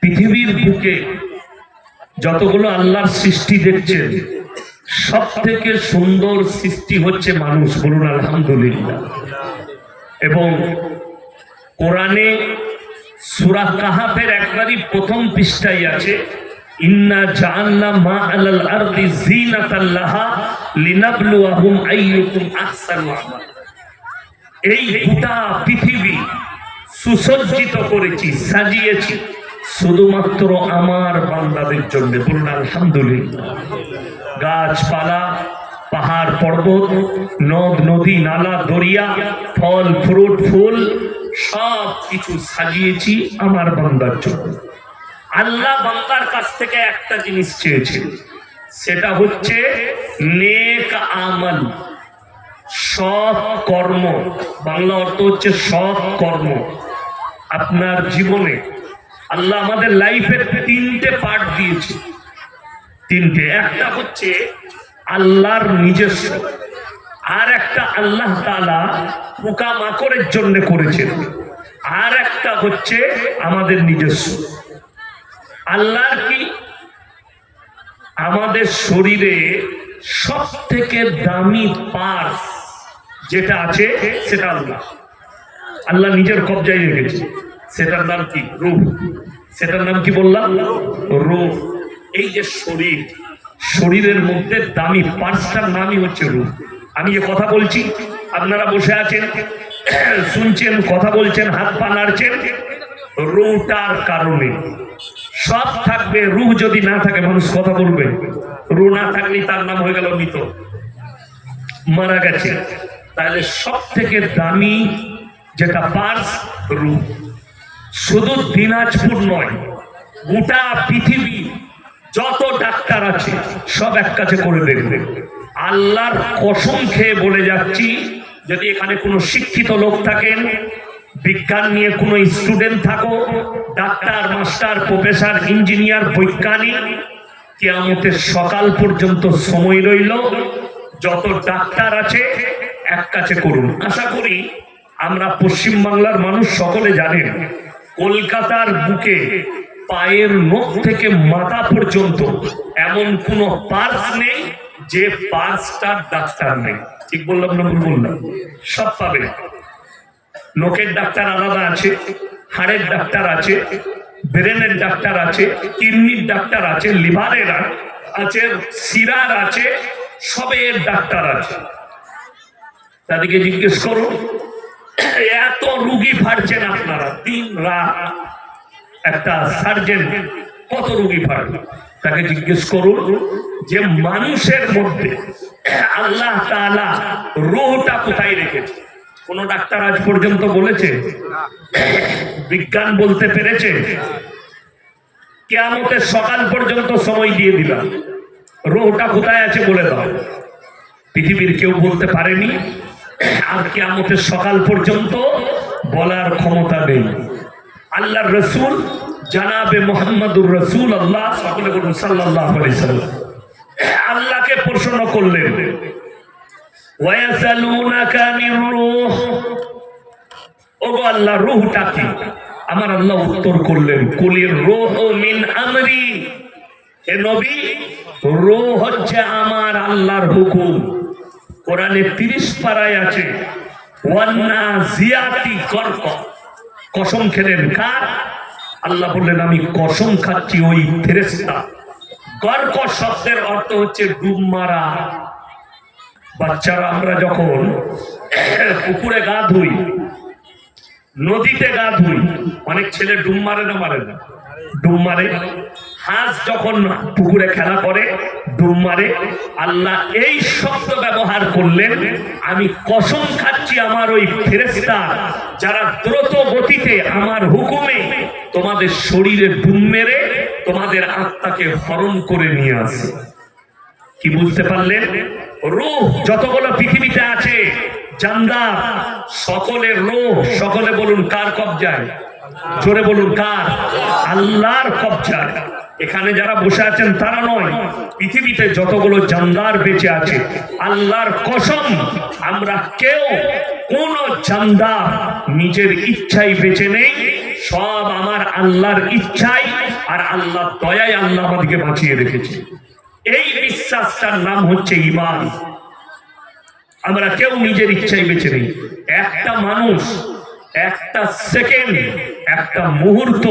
পৃথিবীর বুকে যতগুলো আল্লাহর সৃষ্টি দেখছেন, সব থেকে সুন্দর সৃষ্টি হচ্ছে মানুষ। বলুন আলহামদুলিল্লাহ। এবং কোরআনে সূরা কাহাফের একবারই প্রথম পৃষ্ঠায় আছে, ইন্না জাআলনা মা আলাল আরদি যিনাতাল লাহা লিনাবলুয়াহুম আইয়ুকুম আহসানু আমালা। এই গোটা পৃথিবী সুসজ্জিত করেছি, সাজিয়েছি শুধুমাত্র আমার বান্দাদের জন্য। বলুন আলহামদুলিল্লাহ। গাছপালা, পাহাড় পর্বত, নদ নদী, নালা, দরিয়া, ফল ফ্রুট, ফুল সব কিছু সাজিয়েছি আমার বান্দার জন্য। আল্লাহ বান্দার কাছ থেকে একটা জিনিস চেয়েছেন, সেটা হচ্ছে নেক আমল, সৎ কর্ম। বাংলা অর্থ হচ্ছে সৎ কর্ম। আপনার জীবনে আল্লাহ আমাদের লাইফের তিনটে পার্ট দিয়েছে, তিনটে। একটা হচ্ছে আল্লাহর নিজস্ব, আর একটা আল্লাহ তাআলা পোকামাকড়ের জন্য করেছেন, আর একটা হচ্ছে আমাদের নিজস্ব। আল্লাহর কি? আমাদের শরীরে সব থেকে দামি পার্স যেটা আছে সেটা আল্লাহ আল্লাহ নিজের কবজায় রেখেছে। সেটার নাম কি? রূহ। সেটার নাম কি বললাম? রূহ। এই যে শরীর, শরীরের মধ্যে দামি পার্সটার নামই হচ্ছে রূহ। আমি যে কথা বলছি, আপনারা বসে আছেন, শুনছেন, কথা বলছেন, হাত পা নাড়ছেন, রূহটার কারণে। সব থাকবে, রূহ যদি না থাকে মানুষ কথা বলবে? রূহ না থাকলেই তার নাম হয়ে গেল মৃত, মারা গেছে। তাহলে সব থেকে দামি যেটা পার্স, রূহ। শুধু দিনাজপুর নয়, গোটা পৃথিবী যত ডাক্তার আছে সব এক কাছে করে দেখবে। আল্লাহর কসম খেয়ে বলে যাচ্ছি, যদি এখানে কোনো শিক্ষিত লোক থাকেন, বিজ্ঞান নিয়ে কোনো স্টুডেন্ট থাকো, ডাক্তার, মাস্টার, প্রফেসর, ইঞ্জিনিয়ার, বৈজ্ঞানিক, কিয়ামতের সকাল পর্যন্ত সময় রইল, যত ডাক্তার আছে এক কাছে করুন। আশা করি আমরা পশ্চিম বাংলার মানুষ সকলে জানেন, কলকাতার বুকে পায়ের নখ থেকে মাথা পর্যন্ত এমন কোন পার্স নেই যে পার্সটার ডাক্তার নেই। ঠিক বললাম না ভুল বললাম? সব পাবে। নখের ডাক্তার আলাদা আছে, হাড়ের ডাক্তার আছে, ব্রেনের ডাক্তার আছে, কিডনির ডাক্তার আছে, লিভারের আছে, শিরার আছে, সবের ডাক্তার আছে। তাদেরকে জিজ্ঞেস করুন, এত রুগী ফাড়ছেন আপনারা দিন রাত, একটা সার্জেন কত রুগী ফাড়বে? তাকে জিজ্ঞেস করুন যে মানুষের মধ্যে আল্লাহ তাআলা রূহটা কোথায় রেখেছে? কোন ডাক্তার আজ পর্যন্ত বলেছে? বিজ্ঞান বলতে পেরেছে? কিয়ামতের সকাল পর্যন্ত সময় দিয়ে দিলাম, রূহটা কোথায় আছে বলে দাও। পৃথিবীর কেউ বলতে পারেনি, আর কিয়ামতের সকাল পর্যন্ত বলার ক্ষমতা নেই। আল্লাহর রাসূল জানাবে মুহাম্মদুর রাসূলুল্লাহ সাল্লাল্লাহু আলাইহি সাল্লাম আল্লাহকে প্রশ্ন করলেন, ওয়ায়াসালুনাকা আনির রূহ, ওগো আল্লাহ রূহটা কি? আমার আল্লাহ উত্তর করলেন, কুলির রূহু মিন আমরি, হে নবী, রূহ হচ্ছে আমার আল্লাহর হুকুম। কোরআনে 30 পারায় আছে, ওয়ান্নাজিয়াতি গরকা, কসম খেলেন কার? আল্লাহ বললেন আমি কসম খাচ্ছি ওই ফেরেশতা। গরক শব্দের অর্থ হচ্ছে ডুব মারা। বাচ্চারা আমরা যখন পুকুরে গা ধুই, নদীতে গা ধুই, অনেক ছেলে ডুব মারে না মারে না? ডুব মারে। হাঁস যখন পুকুরে খেলা করে ডুব মারে। আল্লাহ এই শব্দ ব্যবহার করলেন, আমি কসম খাচ্ছি আমার ওই ফেরেশতা যারা দ্রুত গতিতে আমার হুকুমে তোমাদের শরীরে ডুব মেরে তোমাদের আত্মাকে হরণ করে নিয়ে আসে। কি বুঝতে পারলেন? রূহ যতগুলো পৃথিবীতে আছে, জান্নাত, সকলের রূহ, সকলে বলুন কার কবজায়? জোরে বলুন কার? আল্লাহর কবজায়। এখানে যারা বসে আছেন তারা নয়, পৃথিবীতে যতগুলো জানদার বেঁচে আছে, আল্লাহর কসম আমরা কেউ কোন জানদার নিজের ইচ্ছায় বেঁচে নেই, সব আমার আল্লাহর ইচ্ছায় আর আল্লাহ দয়ায় আল্লাহ আমাদেরকে বাঁচিয়ে রেখেছে। এই বিশ্বাসটার নাম হচ্ছে ঈমান। আমরা কেউ নিজের ইচ্ছায় বেঁচে নেই। একটা মানুষ একটা সেকেন্ড, একটা মুহূর্ত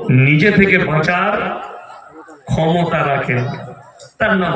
নিজে থেকে বাঁচার ক্ষমতা রাখেন, তার নাম